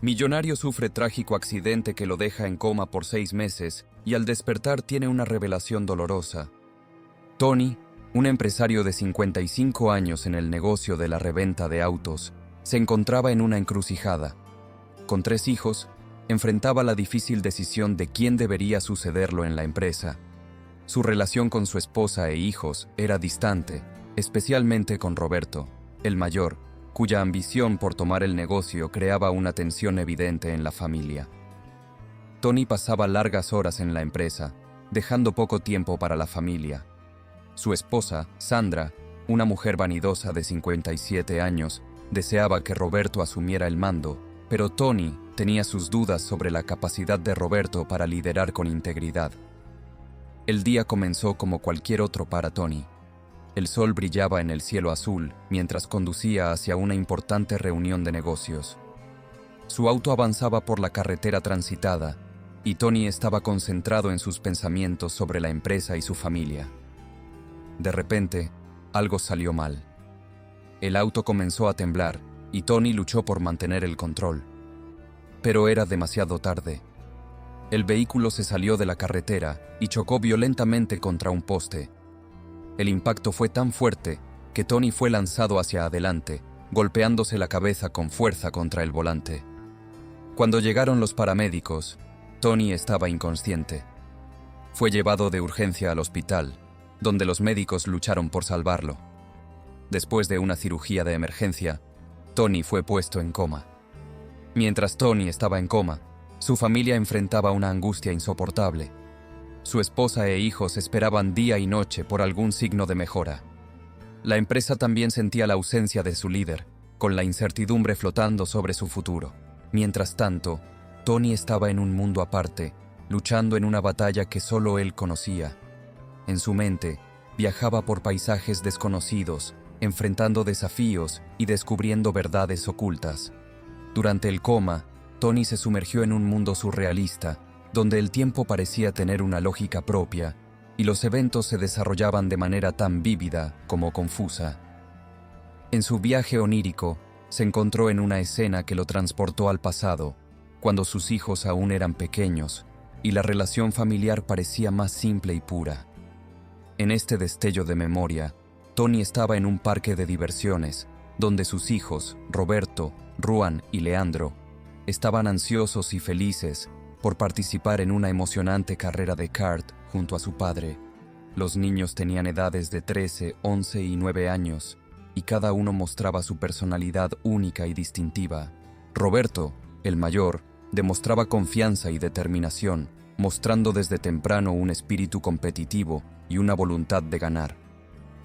Millonario sufre trágico accidente que lo deja en coma por 6 meses y al despertar tiene una revelación dolorosa. Tony, un empresario de 55 años en el negocio de la reventa de autos, se encontraba en una encrucijada. Con 3 hijos, enfrentaba la difícil decisión de quién debería sucederlo en la empresa. Su relación con su esposa e hijos era distante, especialmente con Roberto, el mayor, cuya ambición por tomar el negocio creaba una tensión evidente en la familia. Tony pasaba largas horas en la empresa, dejando poco tiempo para la familia. Su esposa, Sandra, una mujer vanidosa de 57 años, deseaba que Roberto asumiera el mando, pero Tony tenía sus dudas sobre la capacidad de Roberto para liderar con integridad. El día comenzó como cualquier otro para Tony. El sol brillaba en el cielo azul mientras conducía hacia una importante reunión de negocios. Su auto avanzaba por la carretera transitada y Tony estaba concentrado en sus pensamientos sobre la empresa y su familia. De repente, algo salió mal. El auto comenzó a temblar y Tony luchó por mantener el control. Pero era demasiado tarde. El vehículo se salió de la carretera y chocó violentamente contra un poste. El impacto fue tan fuerte que Tony fue lanzado hacia adelante, golpeándose la cabeza con fuerza contra el volante. Cuando llegaron los paramédicos, Tony estaba inconsciente. Fue llevado de urgencia al hospital, donde los médicos lucharon por salvarlo. Después de una cirugía de emergencia, Tony fue puesto en coma. Mientras Tony estaba en coma, su familia enfrentaba una angustia insoportable. Su esposa e hijos esperaban día y noche por algún signo de mejora. La empresa también sentía la ausencia de su líder, con la incertidumbre flotando sobre su futuro. Mientras tanto, Tony estaba en un mundo aparte, luchando en una batalla que solo él conocía. En su mente, viajaba por paisajes desconocidos, enfrentando desafíos y descubriendo verdades ocultas. Durante el coma, Tony se sumergió en un mundo surrealista, donde el tiempo parecía tener una lógica propia y los eventos se desarrollaban de manera tan vívida como confusa. En su viaje onírico, se encontró en una escena que lo transportó al pasado, cuando sus hijos aún eran pequeños y la relación familiar parecía más simple y pura. En este destello de memoria, Tony estaba en un parque de diversiones, donde sus hijos, Roberto, Ruan y Leandro, estaban ansiosos y felices por participar en una emocionante carrera de kart junto a su padre. Los niños tenían edades de 13, 11 y 9 años, y cada uno mostraba su personalidad única y distintiva. Roberto, el mayor, demostraba confianza y determinación, mostrando desde temprano un espíritu competitivo y una voluntad de ganar.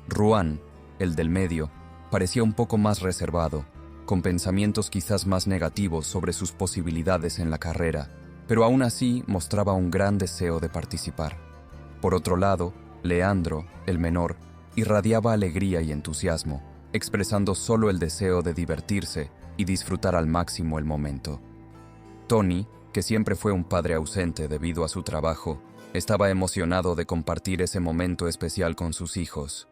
Ruan, el del medio, parecía un poco más reservado, con pensamientos quizás más negativos sobre sus posibilidades en la carrera, pero aún así mostraba un gran deseo de participar. Por otro lado, Leandro, el menor, irradiaba alegría y entusiasmo, expresando solo el deseo de divertirse y disfrutar al máximo el momento. Tony, que siempre fue un padre ausente debido a su trabajo, estaba emocionado de compartir ese momento especial con sus hijos.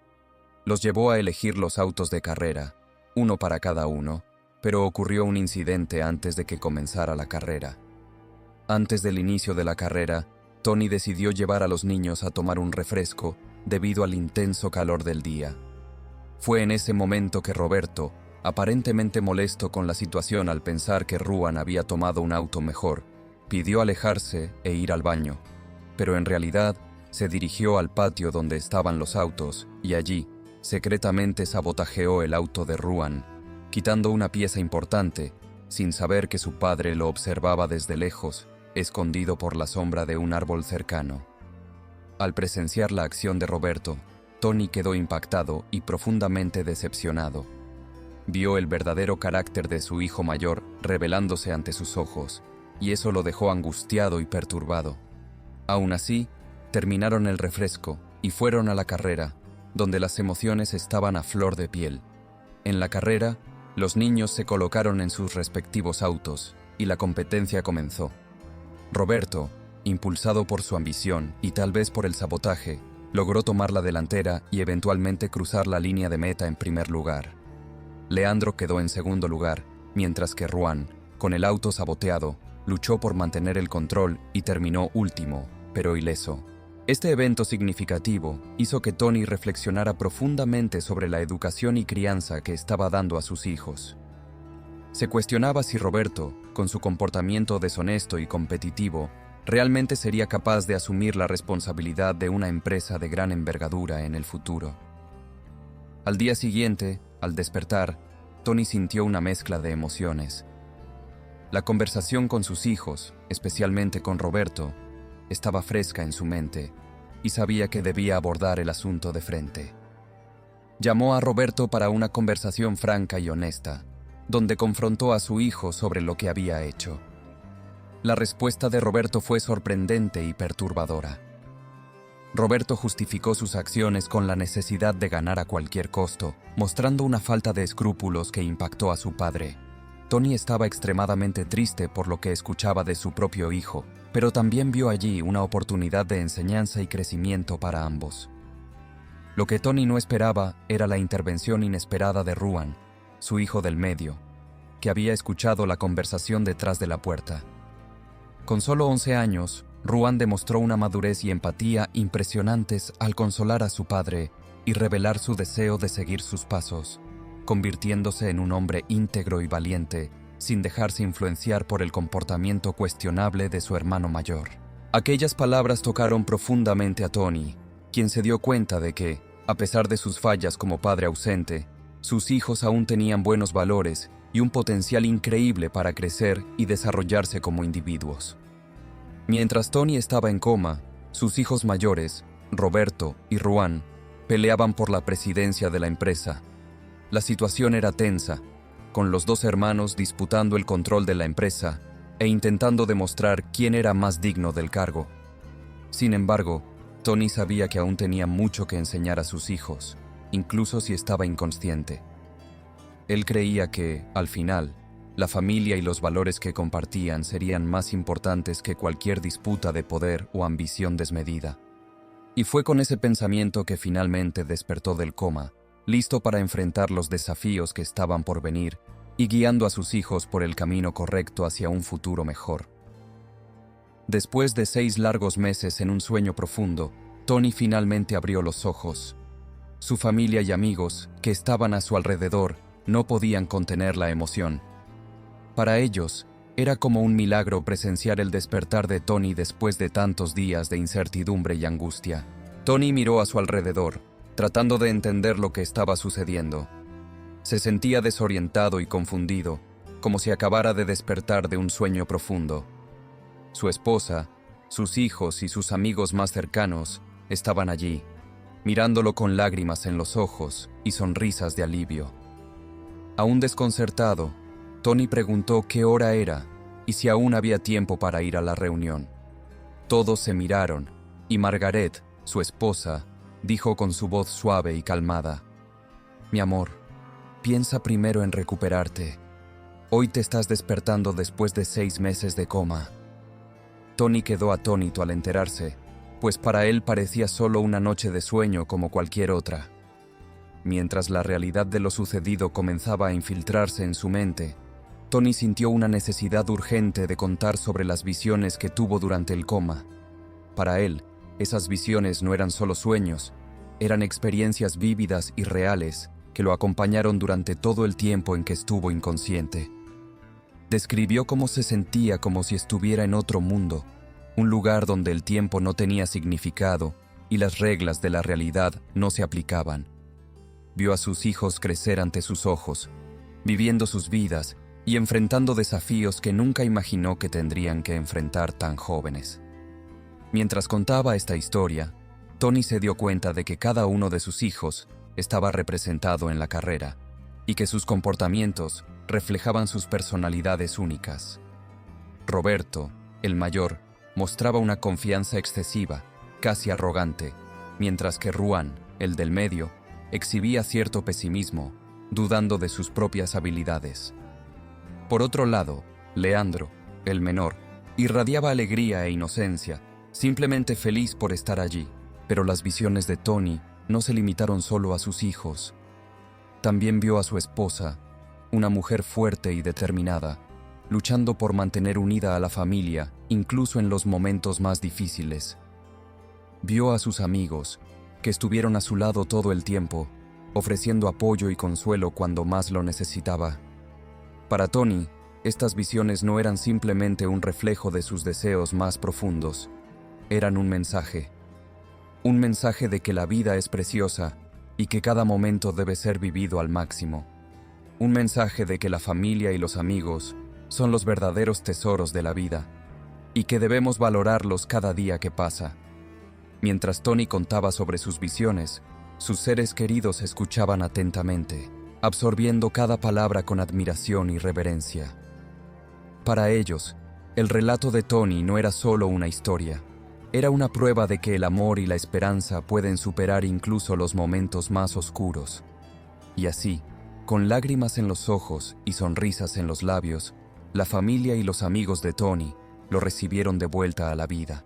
Los llevó a elegir los autos de carrera, uno para cada uno, pero ocurrió un incidente antes de que comenzara la carrera. Antes del inicio de la carrera, Tony decidió llevar a los niños a tomar un refresco debido al intenso calor del día. Fue en ese momento que Roberto, aparentemente molesto con la situación al pensar que Ruan había tomado un auto mejor, pidió alejarse e ir al baño, pero en realidad se dirigió al patio donde estaban los autos y allí, secretamente sabotajeó el auto de Ruan, quitando una pieza importante, sin saber que su padre lo observaba desde lejos, escondido por la sombra de un árbol cercano. Al presenciar la acción de Roberto, Tony quedó impactado y profundamente decepcionado. Vio el verdadero carácter de su hijo mayor revelándose ante sus ojos, y eso lo dejó angustiado y perturbado. Aún así, terminaron el refresco y fueron a la carrera, donde las emociones estaban a flor de piel. En la carrera, los niños se colocaron en sus respectivos autos y la competencia comenzó. Roberto, impulsado por su ambición y tal vez por el sabotaje, logró tomar la delantera y eventualmente cruzar la línea de meta en primer lugar. Leandro quedó en segundo lugar, mientras que Ruan, Con el auto saboteado, luchó por mantener el control y terminó último, pero ileso. Este evento significativo hizo que Tony reflexionara profundamente sobre la educación y crianza que estaba dando a sus hijos. Se cuestionaba si Roberto, con su comportamiento deshonesto y competitivo, realmente sería capaz de asumir la responsabilidad de una empresa de gran envergadura en el futuro. Al día siguiente, al despertar, Tony sintió una mezcla de emociones. La conversación con sus hijos, especialmente con Roberto, estaba fresca en su mente y sabía que debía abordar el asunto de frente. Llamó a Roberto para una conversación franca y honesta, donde confrontó a su hijo sobre lo que había hecho. La respuesta de Roberto fue sorprendente y perturbadora. Roberto justificó sus acciones con la necesidad de ganar a cualquier costo, mostrando una falta de escrúpulos que impactó a su padre. Tony estaba extremadamente triste por lo que escuchaba de su propio hijo, pero también vio allí una oportunidad de enseñanza y crecimiento para ambos. Lo que Tony no esperaba era la intervención inesperada de Ruan, su hijo del medio, que había escuchado la conversación detrás de la puerta. Con solo 11 años, Ruan demostró una madurez y empatía impresionantes al consolar a su padre y revelar su deseo de seguir sus pasos, convirtiéndose en un hombre íntegro y valiente, sin dejarse influenciar por el comportamiento cuestionable de su hermano mayor. Aquellas palabras tocaron profundamente a Tony, quien se dio cuenta de que, a pesar de sus fallas como padre ausente, sus hijos aún tenían buenos valores y un potencial increíble para crecer y desarrollarse como individuos. Mientras Tony estaba en coma, sus hijos mayores, Roberto y Ruan, peleaban por la presidencia de la empresa. La situación era tensa, con los dos hermanos disputando el control de la empresa e intentando demostrar quién era más digno del cargo. Sin embargo, Tony sabía que aún tenía mucho que enseñar a sus hijos, incluso si estaba inconsciente. Él creía que, al final, la familia y los valores que compartían serían más importantes que cualquier disputa de poder o ambición desmedida. Y fue con ese pensamiento que finalmente despertó del coma, listo para enfrentar los desafíos que estaban por venir y guiando a sus hijos por el camino correcto hacia un futuro mejor. Después de 6 largos meses en un sueño profundo, Tony finalmente abrió los ojos. Su familia y amigos, que estaban a su alrededor, no podían contener la emoción. Para ellos, era como un milagro presenciar el despertar de Tony después de tantos días de incertidumbre y angustia. Tony miró a su alrededor, tratando de entender lo que estaba sucediendo. Se sentía desorientado y confundido, como si acabara de despertar de un sueño profundo. Su esposa, sus hijos y sus amigos más cercanos estaban allí, mirándolo con lágrimas en los ojos y sonrisas de alivio. Aún desconcertado, Tony preguntó qué hora era y si aún había tiempo para ir a la reunión. Todos se miraron, y Margaret, su esposa, dijo con su voz suave y calmada: «Mi amor, piensa primero en recuperarte. Hoy te estás despertando después de 6 meses de coma». Tony quedó atónito al enterarse, pues para él parecía solo una noche de sueño como cualquier otra. Mientras la realidad de lo sucedido comenzaba a infiltrarse en su mente, Tony sintió una necesidad urgente de contar sobre las visiones que tuvo durante el coma. Para él, esas visiones no eran solo sueños, eran experiencias vívidas y reales que lo acompañaron durante todo el tiempo en que estuvo inconsciente. Describió cómo se sentía como si estuviera en otro mundo, un lugar donde el tiempo no tenía significado y las reglas de la realidad no se aplicaban. Vio a sus hijos crecer ante sus ojos, viviendo sus vidas y enfrentando desafíos que nunca imaginó que tendrían que enfrentar tan jóvenes. Mientras contaba esta historia, Tony se dio cuenta de que cada uno de sus hijos estaba representado en la carrera y que sus comportamientos reflejaban sus personalidades únicas. Roberto, el mayor, mostraba una confianza excesiva, casi arrogante, mientras que Ruan, el del medio, exhibía cierto pesimismo, dudando de sus propias habilidades. Por otro lado, Leandro, el menor, irradiaba alegría e inocencia, simplemente feliz por estar allí. Pero las visiones de Tony no se limitaron solo a sus hijos. También vio a su esposa, una mujer fuerte y determinada, luchando por mantener unida a la familia, incluso en los momentos más difíciles. Vio a sus amigos, que estuvieron a su lado todo el tiempo, ofreciendo apoyo y consuelo cuando más lo necesitaba. Para Tony, estas visiones no eran simplemente un reflejo de sus deseos más profundos, eran un mensaje de que la vida es preciosa y que cada momento debe ser vivido al máximo. Un mensaje de que la familia y los amigos son los verdaderos tesoros de la vida y que debemos valorarlos cada día que pasa. Mientras Tony contaba sobre sus visiones, sus seres queridos escuchaban atentamente, absorbiendo cada palabra con admiración y reverencia. Para ellos, el relato de Tony no era solo una historia, era una prueba de que el amor y la esperanza pueden superar incluso los momentos más oscuros. Y así, con lágrimas en los ojos y sonrisas en los labios, la familia y los amigos de Tony lo recibieron de vuelta a la vida.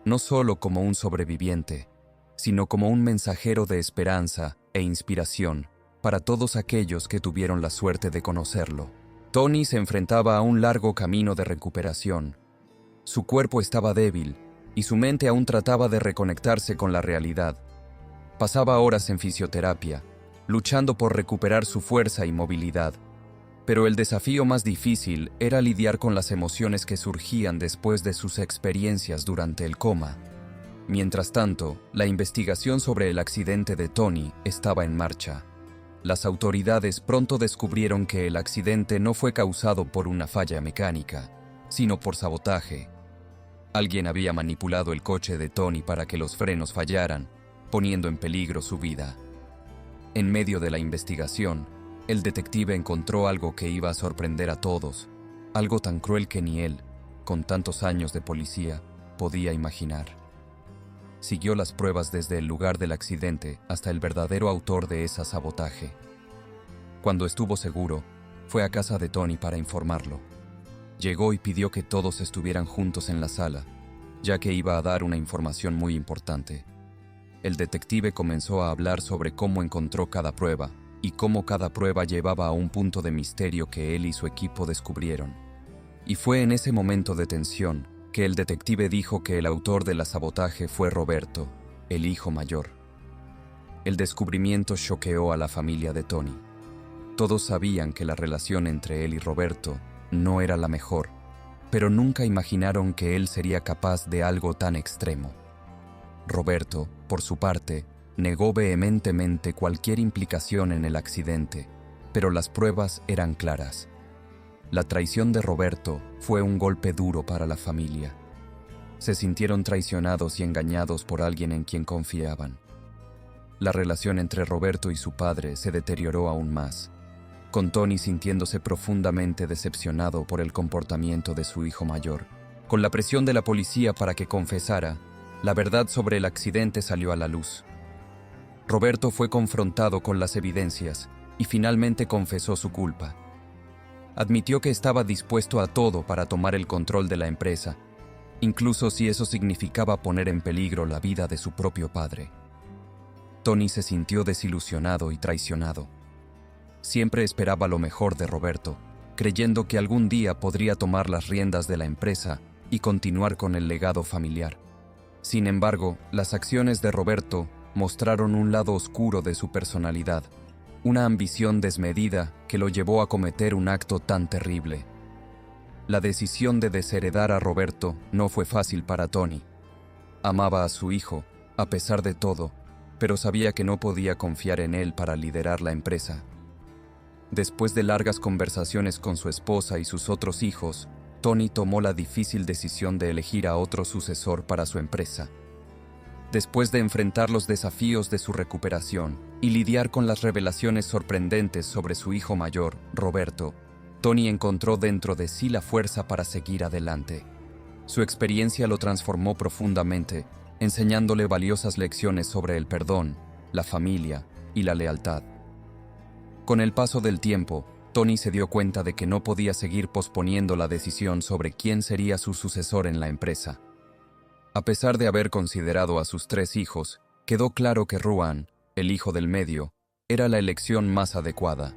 No solo como un sobreviviente, sino como un mensajero de esperanza e inspiración para todos aquellos que tuvieron la suerte de conocerlo. Tony se enfrentaba a un largo camino de recuperación. Su cuerpo estaba débil y su mente aún trataba de reconectarse con la realidad. Pasaba horas en fisioterapia, luchando por recuperar su fuerza y movilidad. Pero el desafío más difícil era lidiar con las emociones que surgían después de sus experiencias durante el coma. Mientras tanto, la investigación sobre el accidente de Tony estaba en marcha. Las autoridades pronto descubrieron que el accidente no fue causado por una falla mecánica, sino por sabotaje. Alguien había manipulado el coche de Tony para que los frenos fallaran, poniendo en peligro su vida. En medio de la investigación, el detective encontró algo que iba a sorprender a todos, algo tan cruel que ni él, con tantos años de policía, podía imaginar. Siguió las pruebas desde el lugar del accidente hasta el verdadero autor de ese sabotaje. Cuando estuvo seguro, fue a casa de Tony para informarlo. Llegó y pidió que todos estuvieran juntos en la sala, ya que iba a dar una información muy importante. El detective comenzó a hablar sobre cómo encontró cada prueba y cómo cada prueba llevaba a un punto de misterio que él y su equipo descubrieron. Y fue en ese momento de tensión que el detective dijo que el autor del sabotaje fue Roberto, el hijo mayor. El descubrimiento choqueó a la familia de Tony. Todos sabían que la relación entre él y Roberto no era la mejor, pero nunca imaginaron que él sería capaz de algo tan extremo. Roberto, por su parte, negó vehementemente cualquier implicación en el accidente, pero las pruebas eran claras. La traición de Roberto fue un golpe duro para la familia. Se sintieron traicionados y engañados por alguien en quien confiaban. La relación entre Roberto y su padre se deterioró aún más, con Tony sintiéndose profundamente decepcionado por el comportamiento de su hijo mayor. Con la presión de la policía para que confesara, la verdad sobre el accidente salió a la luz. Roberto fue confrontado con las evidencias y finalmente confesó su culpa. Admitió que estaba dispuesto a todo para tomar el control de la empresa, incluso si eso significaba poner en peligro la vida de su propio padre. Tony se sintió desilusionado y traicionado. Siempre esperaba lo mejor de Roberto, creyendo que algún día podría tomar las riendas de la empresa y continuar con el legado familiar. Sin embargo, las acciones de Roberto mostraron un lado oscuro de su personalidad, una ambición desmedida que lo llevó a cometer un acto tan terrible. La decisión de desheredar a Roberto no fue fácil para Tony. Amaba a su hijo, a pesar de todo, pero sabía que no podía confiar en él para liderar la empresa. Después de largas conversaciones con su esposa y sus otros hijos, Tony tomó la difícil decisión de elegir a otro sucesor para su empresa. Después de enfrentar los desafíos de su recuperación y lidiar con las revelaciones sorprendentes sobre su hijo mayor, Roberto, Tony encontró dentro de sí la fuerza para seguir adelante. Su experiencia lo transformó profundamente, enseñándole valiosas lecciones sobre el perdón, la familia y la lealtad. Con el paso del tiempo, Tony se dio cuenta de que no podía seguir posponiendo la decisión sobre quién sería su sucesor en la empresa. A pesar de haber considerado a sus 3 hijos, quedó claro que Ruan, el hijo del medio, era la elección más adecuada.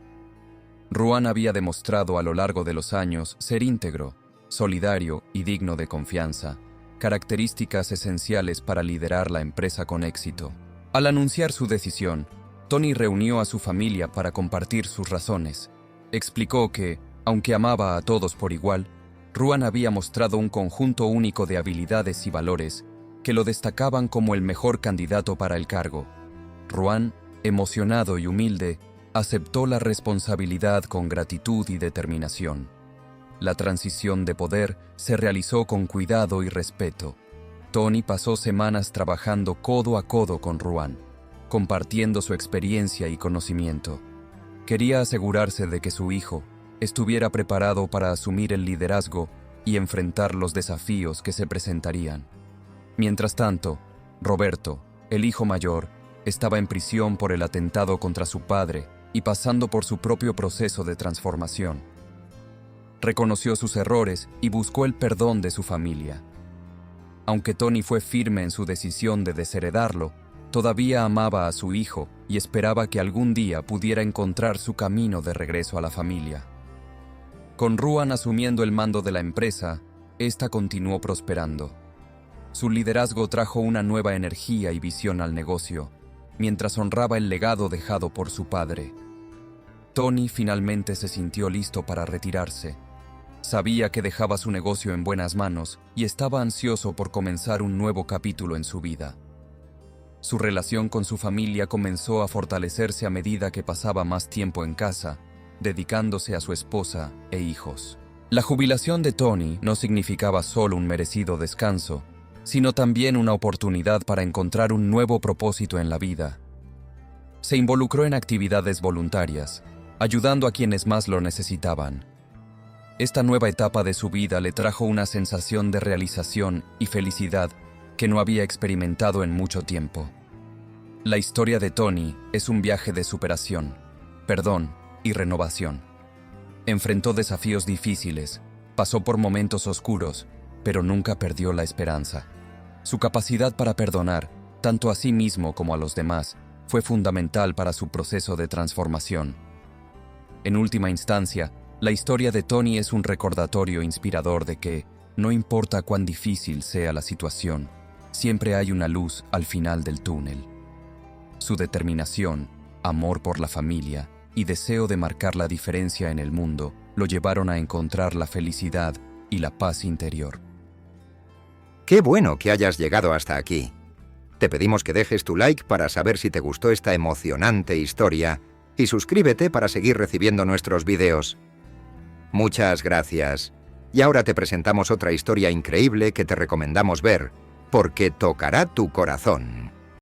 Ruan había demostrado a lo largo de los años ser íntegro, solidario y digno de confianza, características esenciales para liderar la empresa con éxito. Al anunciar su decisión, Tony reunió a su familia para compartir sus razones. Explicó que, aunque amaba a todos por igual, Ruan había mostrado un conjunto único de habilidades y valores que lo destacaban como el mejor candidato para el cargo. Ruan, emocionado y humilde, aceptó la responsabilidad con gratitud y determinación. La transición de poder se realizó con cuidado y respeto. Tony pasó semanas trabajando codo a codo con Ruan, compartiendo su experiencia y conocimiento. Quería asegurarse de que su hijo estuviera preparado para asumir el liderazgo y enfrentar los desafíos que se presentarían. Mientras tanto, Roberto, el hijo mayor, estaba en prisión por el atentado contra su padre y pasando por su propio proceso de transformación. Reconoció sus errores y buscó el perdón de su familia. Aunque Tony fue firme en su decisión de desheredarlo, todavía amaba a su hijo y esperaba que algún día pudiera encontrar su camino de regreso a la familia. Con Ruan asumiendo el mando de la empresa, esta continuó prosperando. Su liderazgo trajo una nueva energía y visión al negocio, mientras honraba el legado dejado por su padre. Tony finalmente se sintió listo para retirarse. Sabía que dejaba su negocio en buenas manos y estaba ansioso por comenzar un nuevo capítulo en su vida. Su relación con su familia comenzó a fortalecerse a medida que pasaba más tiempo en casa, dedicándose a su esposa e hijos. La jubilación de Tony no significaba solo un merecido descanso, sino también una oportunidad para encontrar un nuevo propósito en la vida. Se involucró en actividades voluntarias, ayudando a quienes más lo necesitaban. Esta nueva etapa de su vida le trajo una sensación de realización y felicidad que no había experimentado en mucho tiempo. La historia de Tony es un viaje de superación, perdón y renovación. Enfrentó desafíos difíciles, pasó por momentos oscuros, pero nunca perdió la esperanza. Su capacidad para perdonar, tanto a sí mismo como a los demás, fue fundamental para su proceso de transformación. En última instancia, la historia de Tony es un recordatorio inspirador de que, no importa cuán difícil sea la situación, siempre hay una luz al final del túnel. Su determinación, amor por la familia y deseo de marcar la diferencia en el mundo lo llevaron a encontrar la felicidad y la paz interior. ¡Qué bueno que hayas llegado hasta aquí! Te pedimos que dejes tu like para saber si te gustó esta emocionante historia y suscríbete para seguir recibiendo nuestros vídeos. Muchas gracias. Y ahora te presentamos otra historia increíble que te recomendamos ver, porque tocará tu corazón.